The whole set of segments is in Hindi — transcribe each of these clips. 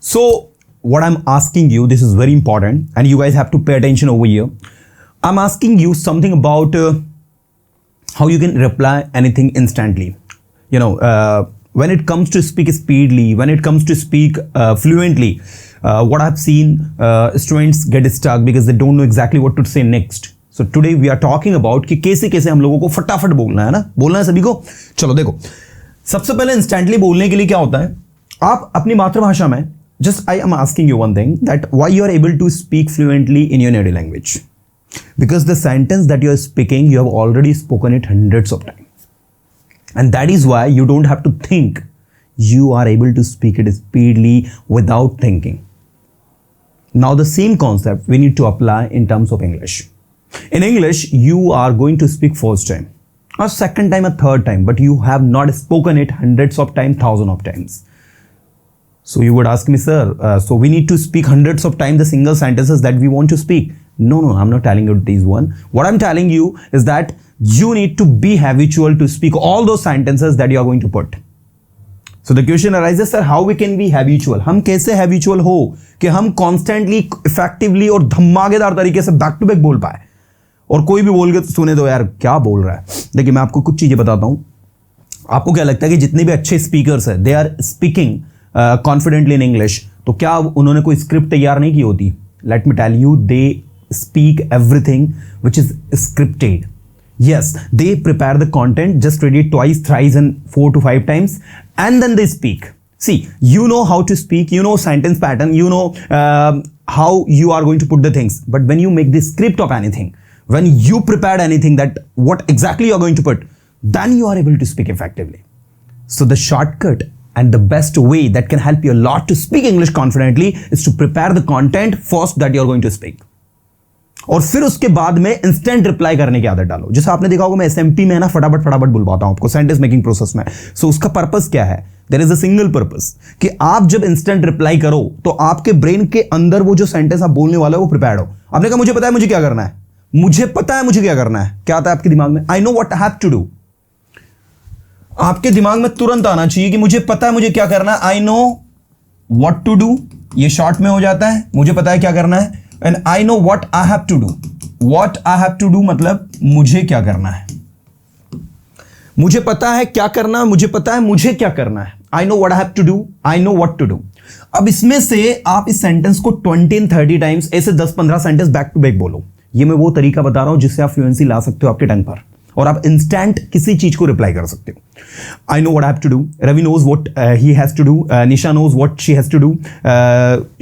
So what I'm asking you, this is very important, and you guys have to pay attention over here. I'm asking you something about how you can reply anything instantly. When it comes to speak speedily, when it comes to speak fluently, what I've seen, students get stuck because they don't know exactly what to say next. So today we are talking about कि कैसे हम लोगों को फटाफट बोलना है ना, बोलना है सभी को. चलो देखो, सबसे पहले इंस्टेंटली बोलने के लिए क्या होता है, आप अपनी मातृभाषा में, just I am asking you one thing, that why you are able to speak fluently in your native language? Because the sentence that you are speaking, you have already spoken it hundreds of times. And that is why you don't have to think. You are able to speak it speedily without thinking. Now the same concept we need to apply in terms of English. In English, you are going to speak first time, or second time, or third time, but you have not spoken it hundreds of times, thousands of times. So you would ask me, sir, so we need to speak hundreds of times the single sentences that we want to speak. No, I'm not telling you this one. What I'm telling you is that you need to be habitual to speak all those sentences that you are going to put. So the question arises, sir, how we can be habitual? हम कैसे habitual हो कि हम constantly, effectively और धमाकेदार तरीके से back to back बोल पाए, और कोई भी बोल के सुने दो यार क्या बोल रहा है. देखिए मैं आपको कुछ चीजें बताता हूँ. आपको क्या लगता है कि जितने भी अच्छे स्पीकर्स हैं, they are speaking confidently in English, तो क्या उन्होंने कोई स्क्रिप्ट तैयार नहीं की होती? Let me tell you, they speak everything which is scripted. Yes, they prepare the content, just read it twice, thrice and 4 to 5 times, and then they speak. See, you know how to speak, you know sentence pattern, you know how you are going to put the things. But when you make the script of anything, when you prepared anything that what exactly you are going to put, then you are able to speak effectively. So the shortcut and the best way that can help you a lot to speak English confidently is to prepare the content first that you are going to speak. और फिर उसके बाद में इंस्टेंट रिप्लाई करने की आदत डालो. जैसे आपने देखा होगा मैं एसएमपी में ना फटाफट बुलवाता हूं आपको सेंटेंस मेकिंग प्रोसेस में. सो उसका पर्पस क्या है? There is a single purpose कि आप जब इंस्टेंट रिप्लाई करो तो आपके ब्रेन के अंदर वो जो सेंटेंस आप बोलने वाले हो वो प्रिपेयर्ड हो. आपने कहा मुझे पता है मुझे क्या करना है, मुझे पता है मुझे क्या करना है. क्या आता है आपके दिमाग में? I know what I have to do. आपके दिमाग में तुरंत आना चाहिए कि मुझे पता है मुझे क्या करना है. I know what to do, ये शॉर्ट में हो जाता है, मुझे पता है क्या करना है. And I know what I have to do. What I have to do मतलब मुझे क्या करना है. मुझे पता है क्या करना है, मुझे पता है मुझे क्या करना है. I know what I have to do. I know what to do. अब इसमें से आप इस सेंटेंस को 20 30 टाइम्स ऐसे 10-15 सेंटेंस बैक टू बैक बोलो. ये मैं वो तरीका बता रहा हूं जिससे आप फ्लुएंसी ला सकते हो आपके टंग पर, और आप इंस्टेंट किसी चीज को रिप्लाई कर सकते हो. I know what I have to do, Ravi knows what he has to do, Nisha knows what she has to do,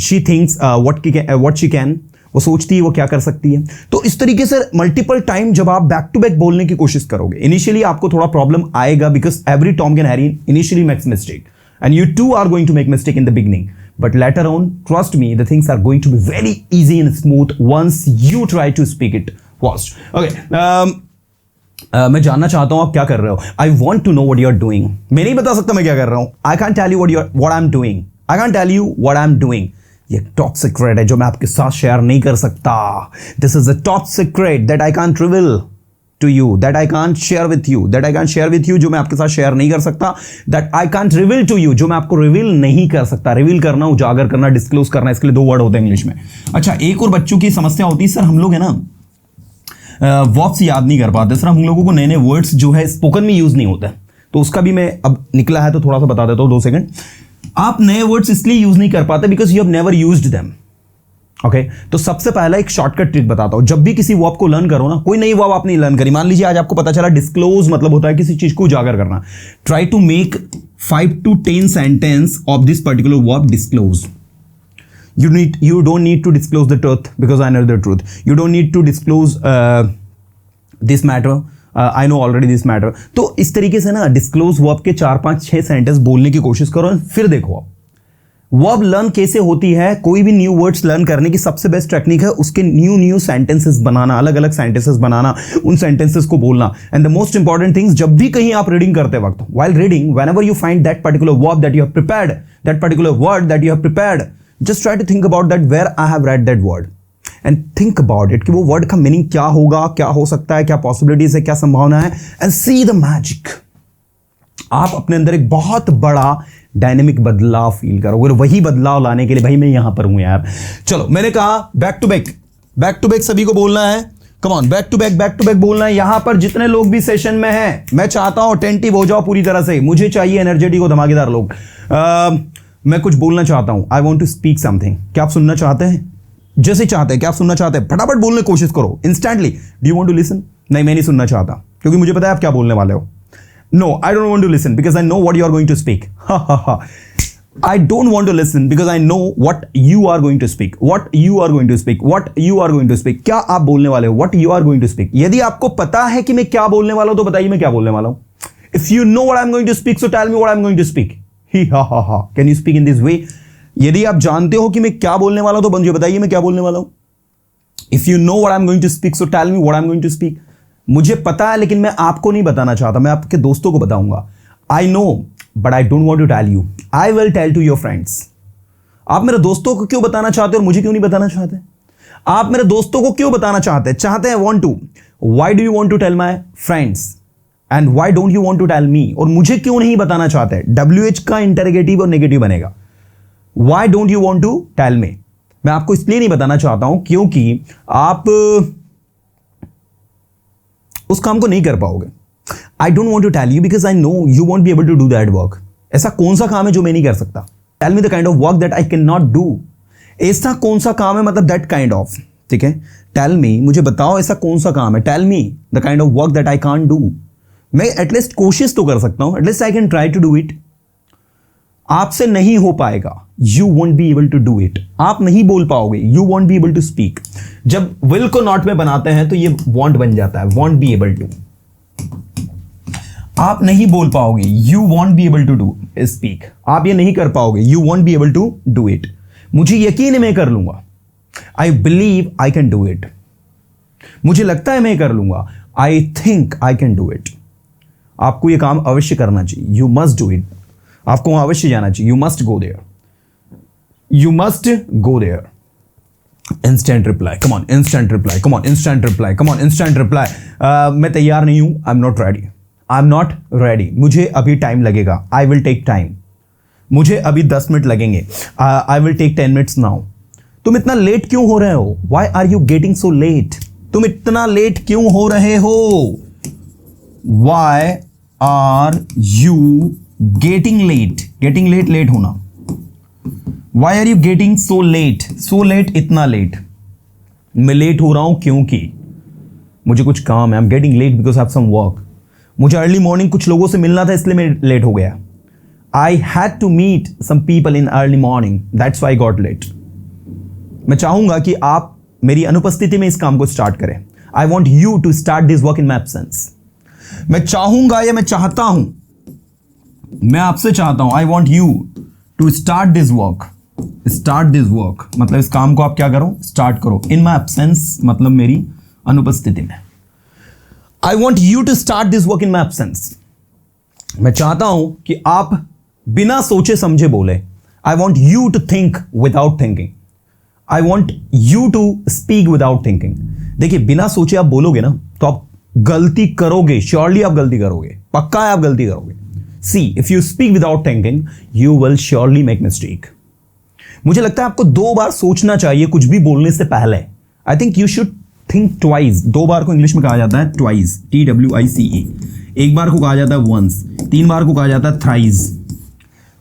she thinks what she can, वो सोचती है वो क्या कर सकती है. तो इस तरीके से मल्टीपल टाइम जब आप बैक टू बैक बोलने की कोशिश करोगे, इनिशियली आपको थोड़ा प्रॉब्लम आएगा because every Tom can Harry initially makes mistake and you too are going to make mistake in the beginning, but later on, trust me, the things are going to be very easy and smooth once you try to speak it fast. Okay. मैं जानना चाहता हूं आप क्या कर रहे हो. I want to know what you are doing. मैं नहीं बता सकता मैं क्या कर रहा हूं. I can't tell you what I'm doing. I can't tell you what I'm doing. ये टॉप सीक्रेट है जो मैं आपके साथ शेयर नहीं कर सकता. This is a top secret that I can't reveal to you, that I can't share with you, that I can't share with you, जो मैं आपके साथ शेयर नहीं कर सकता. That I can't reveal to you, जो मैं आपको रिवील नहीं कर सकता. रिवील करना, उजागर करना, डिस्क्लोज करना, इसके लिए 2 वर्ड होते हैं इंग्लिश में. अच्छा, एक और बच्चों की समस्या होती है, सर हम लोग है ना वर्ड्स याद नहीं कर पाते. सर हम लोगों को नए नए वर्ड्स जो है स्पोकन में यूज नहीं होते. तो उसका भी मैं अब निकला है तो थोड़ा सा बता देता हूँ 2 सेकंड. आप नए वर्ड्स इसलिए यूज नहीं कर पाते because you have never used them. Okay, तो सबसे पहला एक शॉर्टकट ट्रिक बताता हूं. जब भी किसी वर्ब को लर्न करो ना, कोई नई वर्ब आपने लर्न करी, मान लीजिए आज आपको पता चला डिस्क्लोज मतलब होता है किसी चीज को उजागर करना. Try to make 5 to 10 sentence of this particular verb disclose. You don't need to disclose the truth because I know the truth. You don't need to disclose this matter. I know already this matter. तो इस तरीके से ना डिस्क्लोज वर्ब के 4 5 6 सेंटेंस बोलने की कोशिश करो. फिर देखो आप वर्ब लर्न कैसे होती है. कोई भी न्यू वर्ड्स लर्न करने की सबसे बेस्ट टेक्निक है उसके न्यू सेंटेंसेस बनाना, अलग अलग सेंटेंसेस बनाना, उन सेंटेंसेस को बोलना. And the most important things, जब भी कहीं आप रीडिंग करते वक्त, while reading, whenever you find that particular verb that you have prepared, that particular word that you have prepared, just try to think about that where I have read that word and think about it कि वो वर्ड का मीनिंग क्या होगा, क्या हो सकता है, क्या पॉसिबिलिटीज है, क्या संभावना है, एंड सी द मैजिक. आप अपने अंदर एक बहुत बड़ा डायनेमिक बदलाव फील करोगे। और वही बदलाव लाने के लिए भाई मैं यहां पर हूं यार। चलो मैंने कहा बैक टू बैक सभी को बोलना है। Come on, back to back बोलना है। यहां पर जितने लोग भी सेशन में हैं, मैं चाहता हूं अटेंटिव हो जाओ पूरी तरह से। मुझे चाहिए एनर्जेटिक और धमाकेदार लोग। मैं कुछ बोलना चाहता हूं, I want to speak something. क्या आप सुनना चाहते हैं? जैसे चाहते हैं, क्या आप सुनना चाहते हैं? फटाफट बोलने की कोशिश करो instantly. Do you want to listen? नहीं, मैं नहीं सुनना चाहता, क्योंकि मुझे पता है आप क्या बोलने वाले हो। No, I don't want to listen because I know what you are going to speak. I don't want to listen because I know what you are going to speak. What you are going to speak. What you are going to speak. क्या आप बोलने वाले हो? What you are going to speak. यदि आपको पता है कि मैं क्या बोलने वाला हूं तो बताइए मैं क्या बोलने वाला हूं। If you know what I'm going to speak, so tell me what I'm going to speak. He ha ha ha. Can you speak in this way? यदि आप जानते हो कि मैं क्या बोलने वाला हूं तो मुझे बताइए मैं क्या बोलने वाला हूं। If you know what I'm going to speak, so tell me what I'm going to speak. मुझे पता है लेकिन मैं आपको नहीं बताना चाहता, मैं आपके दोस्तों को बताऊंगा। I know but I don't want to tell you. I will tell to your friends. आप मेरे दोस्तों को क्यों बताना चाहते हो और मुझे क्यों नहीं बताना चाहते? आप मेरे दोस्तों को क्यों बताना चाहते हैं? want to. Why do you want to tell my friends? And why don't you want to tell me? और मुझे क्यों नहीं बताना चाहते? WH का इंटरोगेटिव और नेगेटिव बनेगा। Why don't you want to tell me? मैं आपको इसलिए नहीं बताना चाहता हूं क्योंकि आप उस काम को नहीं कर पाओगे। I don't want to tell you because I know you won't be able to do that work. ऐसा कौन सा काम है जो मैं नहीं कर सकता? Tell me the kind of work that I cannot do. ऐसा कौन सा काम है, मतलब that kind of, ठीक है? Tell me, मुझे बताओ ऐसा कौन सा काम है। Tell me the kind of work that I can't do. मैं एटलीस्ट कोशिश तो कर सकता हूं, at least I can try to do it. आपसे नहीं हो पाएगा, you won't be able to do it. आप नहीं बोल पाओगे, you won't be able to speak. जब विल को नॉट में बनाते हैं तो ये वॉन्ट बन जाता है, वॉन्ट बी एबल टू। आप नहीं बोल पाओगे, you won't be able to do speak. आप ये नहीं कर पाओगे, you won't be able to do it. मुझे यकीन है मैं कर लूंगा, I believe I can do it. मुझे लगता है मैं कर लूंगा, I think I can do it. आपको ये काम अवश्य करना चाहिए, यू मस्ट डू इट। आपको वहां अवश्य जाना चाहिए, you must go there, you must go there. Instant reply, come on, instant reply, come on, instant reply, come on, instant reply. मैं तैयार नहीं हूं, I am not ready, I am not ready. मुझे अभी टाइम लगेगा, आई विल टेक टाइम। मुझे अभी 10 मिनट लगेंगे, I will take 10 minutes now. तुम इतना लेट क्यों हो रहे हो? Why are you getting so late? तुम इतना लेट क्यों हो रहे हो? Why are you getting late? Getting late, late होना। वाई आर यू गेटिंग सो लेट? सो लेट, इतना लेट। मैं लेट हो रहा हूं क्योंकि मुझे कुछ काम है। I am getting late because I have some work. मुझे अर्ली मॉर्निंग कुछ लोगों से मिलना था, इसलिए मैं लेट हो गया। I had to meet some people in early morning, that's why got late. मैं चाहूंगा कि आप मेरी अनुपस्थिति में इस काम को स्टार्ट करें। I want you to start this work in my absence. मैं चाहूंगा या मैं चाहता हूं, मैं आपसे चाहता हूं, I want you to start this work. Start this work मतलब इस काम को आप क्या करो? स्टार्ट करो। इन माई एब्सेंस मतलब मेरी अनुपस्थिति में। I want you to start this work in my absence. मैं चाहता हूं कि आप बिना सोचे समझे बोले। I want you to think without thinking. I want you to speak without thinking. देखिए, बिना सोचे आप बोलोगे ना तो आप गलती करोगे, श्योरली आप गलती करोगे, पक्का है आप गलती करोगे। See, if you speak without thinking you will surely make mistake. मुझे लगता है आपको 2 बार सोचना चाहिए कुछ भी बोलने से पहले। I think you should think twice. 2 बार को इंग्लिश में कहा जाता है ट्वाइस, TWICE। 1 बार को कहा जाता है वंस, 3 बार को कहा जाता है थ्राइस।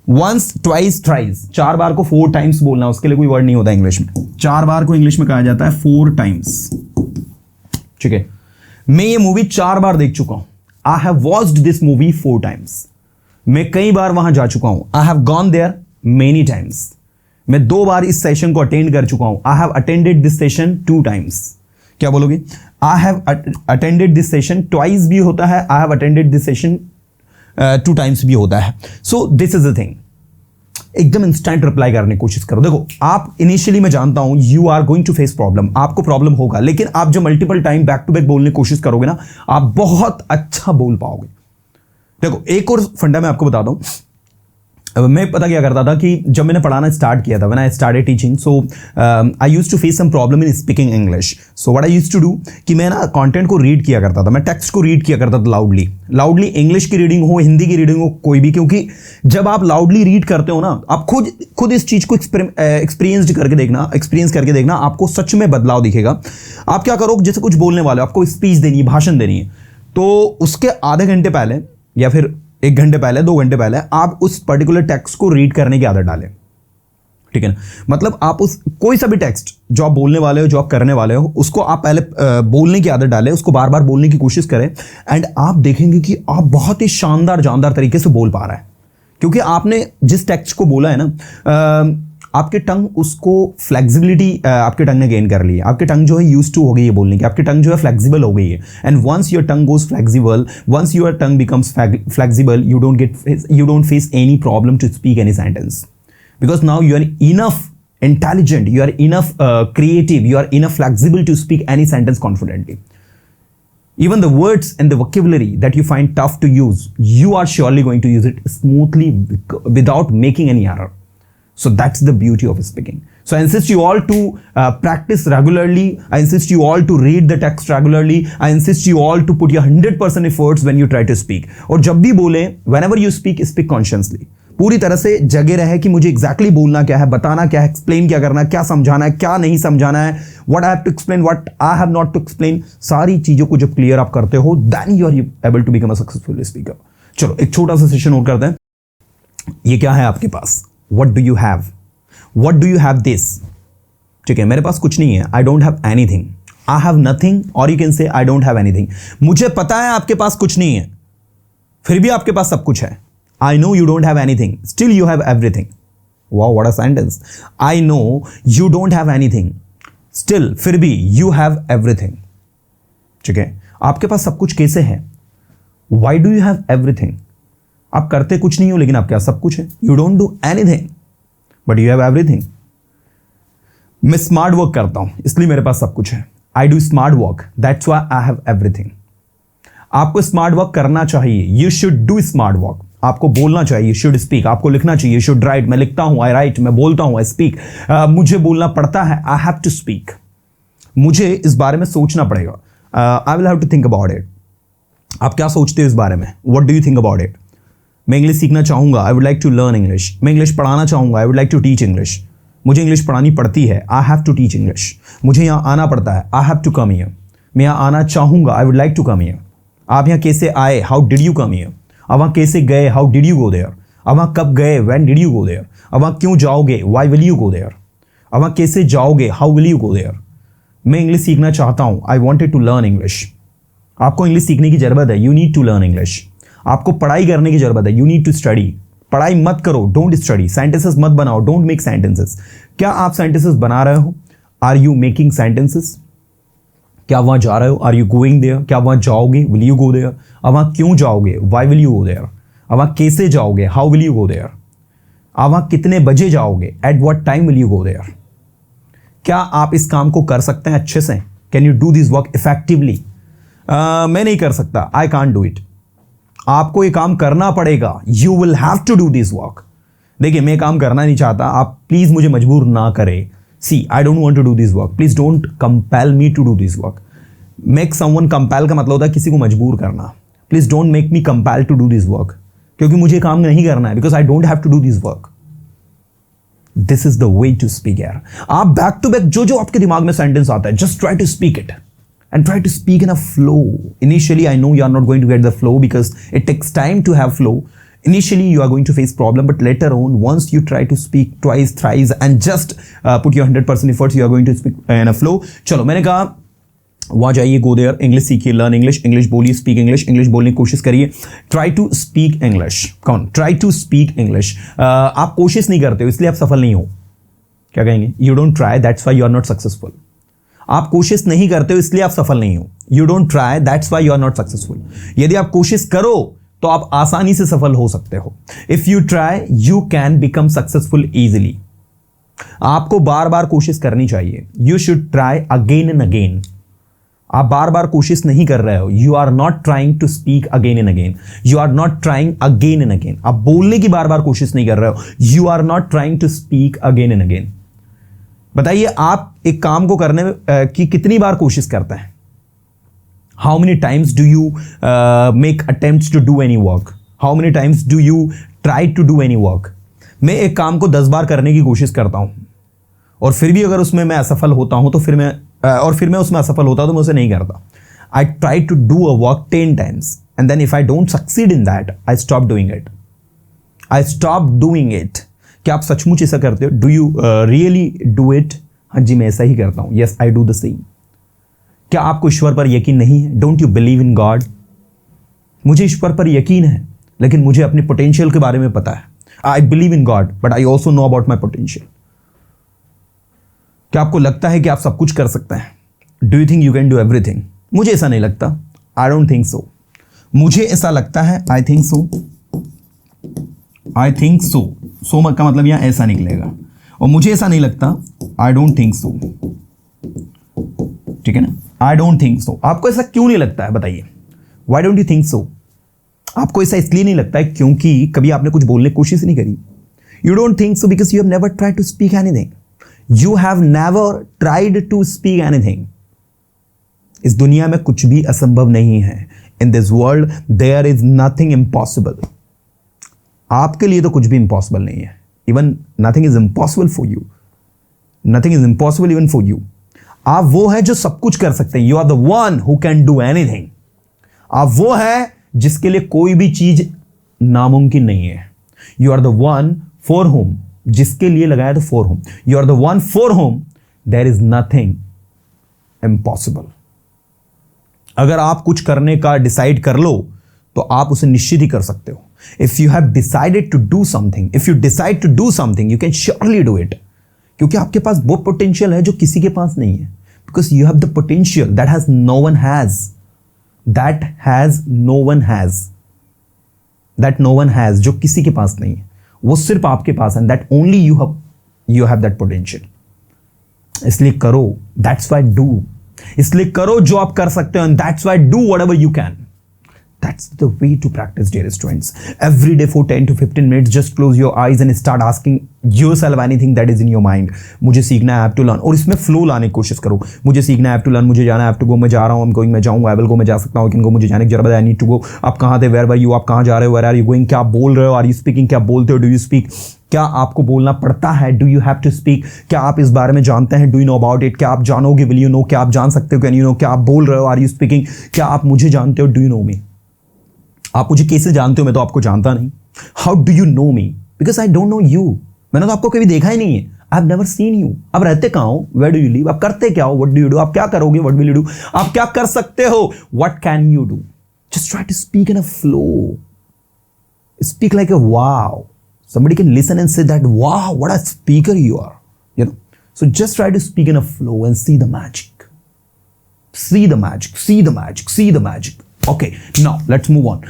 Once, twice, thrice. 4 बार को 4 टाइम्स बोलना, उसके लिए कोई वर्ड नहीं होता इंग्लिश में। 4 बार को इंग्लिश में कहा जाता है 4 टाइम्स। ठीक है, मैं ये मूवी 4 बार देख चुका हूं। I have watched this movie 4 times. मैं कई बार वहां जा चुका हूं। I have gone there many times. मैं 2 बार इस सेशन को अटेंड कर चुका हूं। I have attended this session 2 times. क्या बोलोगे? I have attended this session twice भी होता है, I have attended this session 2 times भी होता है। So this is the thing. एकदम इंस्टेंट रिप्लाई करने की कोशिश करो। देखो, आप इनिशियली मैं जानता हूं you are going to face problem, आपको प्रॉब्लम होगा, लेकिन आप जब multiple time back to back बोलने की कोशिश करोगे ना, आप बहुत अच्छा बोल पाओगे। देखो, एक और फंडा मैं आपको बताता हूं। मैं पता क्या करता था कि जब मैंने पढ़ाना स्टार्ट किया था, when I started teaching, so I used to face some problem in speaking English. So what I used to do कि मैं ना कंटेंट को रीड किया करता था, मैं टेक्स्ट को रीड किया करता था लाउडली. इंग्लिश की रीडिंग हो, हिंदी की रीडिंग हो, कोई भी, क्योंकि जब आप लाउडली रीड करते हो ना, आप खुद इस चीज़ को एक्सपीरियंस करके देखना, आपको सच में बदलाव दिखेगा. आप क्या करो, जैसे कुछ बोलने वाले हो, आपको स्पीच देनी है, भाषण देनी है, तो उसके आधे घंटे पहले या फिर 1 घंटे पहले, 2 घंटे पहले आप उस पर्टिकुलर टेक्स्ट को रीड करने की आदत डालें. ठीक है ना, मतलब आप उस कोई सा भी टेक्स्ट जो आप बोलने वाले हो, जो आप करने वाले हो, उसको आप पहले बोलने की आदत डालें, उसको बार बार बोलने की कोशिश करें, एंड आप देखेंगे कि आप बहुत ही शानदार जानदार तरीके से बोल पा रहे हैं, क्योंकि आपने जिस टेक्स्ट को बोला है ना, आपके टंग उसको फ्लेक्सिबिलिटी आपके टंग ने गेन कर ली है. आपके टंग जो है यूज टू हो गई है बोलने की, आपकी टंग जो है फ्लेक्सिबल हो गई है. And once your tongue goes flexible, once your tongue becomes flexible, you don't face any problem to speak any sentence, because now you are enough intelligent, you are enough creative, you are enough flexible to speak any sentence confidently. Even the words and the vocabulary that you find tough to use, you are surely going to use it smoothly without making any error. So that's the beauty of speaking. So I insist you all to practice regularly. I insist you all to read the text regularly. I insist you all to put your 100% efforts when you try to speak. और जब भी बोले, whenever you speak consciously. पूरी तरह से जगे रहे कि मुझे एग्जैक्टली बोलना क्या है, बताना क्या है, एक्सप्लेन क्या करना है, क्या समझाना है, क्या नहीं समझाना है, what I have to explain, what I have not to explain. सारी चीजों को जब क्लियर आप करते हो, then you are able to become a successful speaker. चलो एक छोटा सा सेशन और करते हैं. ये क्या है आपके पास? What do you have? What do you have this? ठीक है, मेरे पास कुछ नहीं है. I don't have anything. I have nothing, or you can say I don't have anything. मुझे पता है आपके पास कुछ नहीं है, फिर भी आपके पास सब कुछ है. I know you don't have anything. Still you have everything. Wow, what a sentence. I know you don't have anything. Still, फिर भी you have everything. ठीक है, आपके पास सब कुछ कैसे है? Why do you have everything? आप करते कुछ नहीं हो, लेकिन आपके पास सब कुछ है. You don't do anything but you have everything. मैं स्मार्ट वर्क करता हूं, इसलिए मेरे पास सब कुछ है. I do smart work, that's why I have everything. आपको स्मार्ट वर्क करना चाहिए. You should do smart work. आपको बोलना चाहिए, यू शुड स्पीक. आपको लिखना चाहिए, यू शुड राइट. मैं लिखता हूं, आई राइट. मैं बोलता हूं, आई स्पीक. मुझे बोलना पड़ता है, आई हैव टू स्पीक. मुझे इस बारे में सोचना पड़ेगा. I will have to think about it. आप क्या सोचते हो इस बारे में? What do you think about it? मैं इंग्लिश सीखना चाहूँगा, I would like to learn English. मैं इंग्लिश पढ़ाना चाहूँगा, I would like to teach English. मुझे इंग्लिश पढ़ानी पड़ती है, I have to teach English. मुझे यहाँ आना पड़ता है, I have to come here. मैं यहाँ आना चाहूँगा, I would like to come here. आप यहाँ कैसे आए? How did you come here. अब वहाँ कैसे गए? How did you go there. अब वहाँ कब गए? When did you go there. अब वहाँ क्यों जाओगे? Why will you go there. अब वहाँ कैसे जाओगे? How will you go there. मैं इंग्लिश सीखना चाहता हूँ, I wanted to learn English. आपको इंग्लिश सीखने की जरूरत है, you need to learn English. आपको पढ़ाई करने की जरूरत है, यू नीड टू स्टडी. पढ़ाई मत करो, डोंट स्टडी. सेंटेंसेस मत बनाओ, डोंट मेक सेंटेंसेस. क्या आप सेंटेंसेस बना रहे हो? Are you making sentences? क्या वहां जा रहे हो? Are you going there? क्या वहां जाओगे? Will you go there? अब वहां क्यों जाओगे? Why will you go there? अब वहां कैसे जाओगे? How will you go there? अब वहां कितने बजे जाओगे? At what time will you go there? क्या आप इस काम को कर सकते हैं अच्छे से? Can you do this work effectively? मैं नहीं कर सकता, आई कांट डू इट. आपको ये काम करना पड़ेगा. You will have to do this work. देखिए, मैं काम करना नहीं चाहता, आप प्लीज मुझे मजबूर ना करें. See, I don't want to do this work. Please don't compel me to do this work. Make someone compel का मतलब होता है किसी को मजबूर करना. Please don't make me compel to do this work, क्योंकि मुझे काम नहीं करना है, because I don't have to do this work. This is the way to speak यार. आप बैक टू बैक जो आपके दिमाग में सेंटेंस आता है, just try to speak it. And try to speak in a flow. Initially, I know you are not going to get the flow because it takes time to have flow. Initially, you are going to face problem, but later on, once you try to speak twice, thrice, and just put your 100% efforts, you are going to speak in a flow. चलो, मैंने कहा वहाँ जाइए, go there, इंग्लिश सीखिए, लर्न इंग्लिश, इंग्लिश बोलिए, स्पीक इंग्लिश, इंग्लिश बोलने की कोशिश करिए. Try to speak English. कौन? Try to speak English. आप कोशिश नहीं करते हो, इसलिए आप सफल नहीं हो. क्या कहेंगे? You don't try, that's why you are not successful. आप कोशिश नहीं करते हो, इसलिए आप सफल नहीं हो. You don't try, that's why you are not successful. यदि आप कोशिश करो तो आप आसानी से सफल हो सकते हो. If you try, you can become successful easily. आपको बार बार कोशिश करनी चाहिए. You should try again and again. आप बार बार कोशिश नहीं कर रहे हो, you are not trying to speak again and again, you are not trying again and again, आप बोलने की बार बार कोशिश नहीं कर रहे हो, you are not trying to speak again and again. बताइए आप एक काम को करने की कितनी बार कोशिश करते हैं? How many times do you make attempts to do any work? How many times do you try to do any work? मैं एक काम को 10 बार करने की कोशिश करता हूं और फिर भी अगर उसमें मैं असफल होता हूं तो फिर मैं उसमें असफल होता तो मैं उसे नहीं करता। I try to do a work 10 times and then if I don't succeed in that I stop doing it, I stop doing it. क्या आप सचमुच ऐसा करते हो? Do you really do it? हाँ जी, मैं ऐसा ही करता हूं। Yes, I do the same. क्या आपको ईश्वर पर यकीन नहीं है? Don't you believe in God? मुझे ईश्वर पर यकीन है, लेकिन मुझे अपने पोटेंशियल के बारे में पता है। I believe in God but I also know about my potential. क्या आपको लगता है कि आप सब कुछ कर सकते हैं? Do you think you can do everything? मुझे ऐसा नहीं लगता। आई डोंट थिंक सो। मुझे ऐसा लगता है I think so. I think so, सो का मतलब यहां ऐसा निकलेगा, और मुझे ऐसा नहीं लगता। आई डोंट थिंक सो, ठीक है ना? आई डोंट थिंक सो। आपको ऐसा क्यों नहीं लगता है बताइए? Why don't you think so? आपको ऐसा इसलिए नहीं लगता है क्योंकि कभी आपने कुछ बोलने की कोशिश नहीं करी। You don't think so because you have never tried to speak anything. You have never tried to speak anything. इस दुनिया में कुछ भी असंभव नहीं है। In this world there is nothing impossible. आपके लिए तो कुछ भी इम्पॉसिबल नहीं है। Even nothing is impossible for you. Nothing is impossible even for you. आप वो है जो सब कुछ कर सकते हैं। You are the one who can do anything. आप वो है जिसके लिए कोई भी चीज नामुमकिन नहीं है। You are the one for whom, जिसके लिए लगाया तो for whom. You are the one for whom there is nothing impossible. अगर आप कुछ करने का डिसाइड कर लो तो आप उसे निश्चित ही कर सकते हो। If you have decided to do something, if you decide to do something, you can surely do it. क्योंकि आपके पास वो पोटेंशियल है जो किसी के पास नहीं है। Because you have the potential that has no one has, that has no one has, that no one has, जो किसी के पास नहीं है, वो सिर्फ आपके पास है। That only you have that potential. इसलिए करो, दैट्स वाई डू। इसलिए करो जो आप कर सकते हो, and that's why do whatever you can. That's the way to practice, dear students. Every day for 10 to 15 minutes, just close your eyes and start asking yourself anything that is in your mind. मुझे सीखना है, I have to learn, और इसमें फ्लो लाने की कोशिश करो। मुझे सीखना है, I have to learn, मुझे जाना है, I have to go, मैं जा रहा हूँ, I'm going, मैं जाऊँगा, I will go, मैं जा सकता हूँ, I can go, मुझे जाने की जरूरत है, I need to go। आप कहाँ थे? Where were you? आप कहाँ जा रहे हो? Where are you going? क्या आप बोल रहे हो? Are you speaking? क्या बोलते हो? Do you speak? क्या आपको बोलना पड़ता है? Do you have to speak? क्या आप इस बारे में जानते हैं? Do you know about it? क्या आप जानोगे? Will you know? क्या आप जान सकते हो? Can you know? क्या आप बोल रहे हो? Are you speaking? क्या आप मुझे जानते हो? Do you know me? आप मुझे कैसे जानते हो? मैं तो आपको जानता नहीं। How do you know me? Because I don't know you. मैंने तो आपको कभी देखा ही नहीं है। I have never seen you. आप रहते कहाँ हो? Where do you live? आप करते क्या हो? What do you do? आप क्या करोगे? What will you do? आप क्या कर सकते हो? What can you do? Just try to speak in a flow. Speak like a wow. Somebody can listen and say that, wow, what a speaker you are. You know. So just try to speak in a flow and see the magic. See the magic. See the magic. See the magic. Okay. Now let's move on.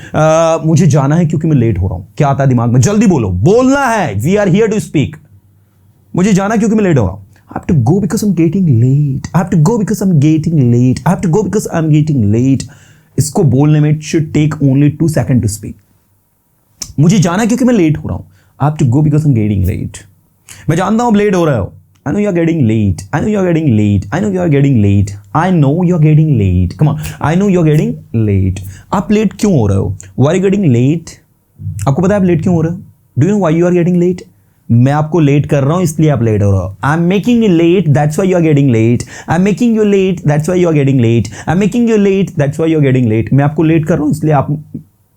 मुझे जाना है क्योंकि मैं लेट हो रहा हूँ। क्या आता है दिमाग में? जल्दी बोलो। बोलना है। We are here to speak. मुझे जाना है क्योंकि मैं लेट हो रहा हूँ। I have to go because I'm getting late. I have to go because I'm getting late. I have to go because I'm getting late. इसको बोलने में it should take only 2 seconds to speak. मुझे जाना क्योंकि मैं लेट हो रहा हूं। I have to go because I'm getting late. मैं जानता हूं आप लेट हो रहे हो। I know you are getting late. I know you are getting late. I know you are getting late. I know you are getting late. Come on. I know you are getting late. आप लेट क्यों हो रहे हो? Why are you getting late? आपको पता है आप लेट क्यों हो रहे हो? Do you know why you are getting late? मैं आपको लेट कर रहा हूं इसलिए आप लेट हो रहे हो। I'm making you late, that's why you are getting late. I'm making you late, that's why you are getting late. I'm making you late, that's why you are getting late. मैं आपको लेट कर रहा हूं इसलिए आप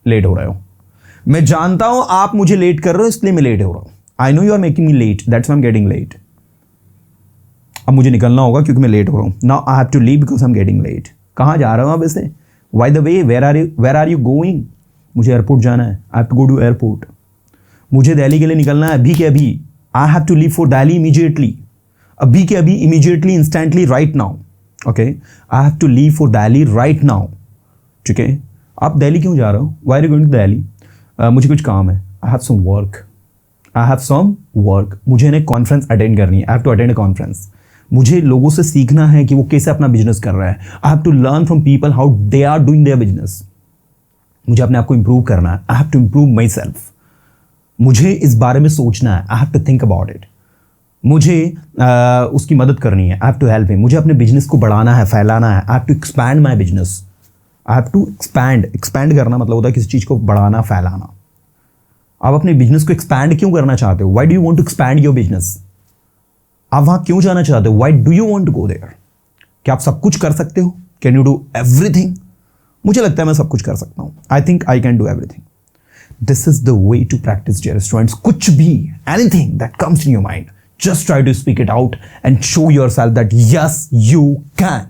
लेट हो रहे हो। मैं जानता हूं आप मुझे लेट कर रहे हो इसलिए मैं लेट हो रहा हूं। I know you are making me late, that's why I am getting late. अब मुझे निकलना होगा क्योंकि मैं लेट हो रहा हूं। Now I have to leave because I am getting late. कहाँ जा रहे हो आप वैसे? By the way, where are you going? मुझे एयरपोर्ट जाना है। I have to go to airport. मुझे दिल्ली के लिए निकलना है अभी के अभी। I have to leave for Delhi immediately. अभी के अभी, immediately, instantly, right now. Okay, I have to leave for Delhi right now. ठीक है, आप दिल्ली क्यों जा रहे हो? Why are you going to Delhi? मुझे कुछ काम है। I have some work. मुझे एक कॉन्फ्रेंस अटेंड करनी है। I have to attend a conference. मुझे लोगों से सीखना है कि वो कैसे अपना बिजनेस कर रहा है. I have to learn from people how they are doing their business. मुझे अपने आप को इंप्रूव करना है. I have to improve myself. मुझे इस बारे में सोचना है. I have to think about it. मुझे उसकी मदद करनी है. I have to help him. मुझे अपने बिजनेस को बढ़ाना है, फैलाना है. I have to expand my business. I have to expand करना मतलब होता है किसी चीज़ को बढ़ाना, फैलाना. आप अपने बिजनेस को एक्सपैंड क्यों करना चाहते हो? Why do you want to expand your business? आप वहाँ क्यों जाना चाहते हो? Why do you want to go there? क्या आप सब कुछ कर सकते हो? Can you do everything? मुझे लगता है मैं सब कुछ कर सकता हूँ. I think I can do everything. This is the way to practice dear students. कुछ भी, anything that comes in your mind, just try to speak it out and show yourself that yes, you can.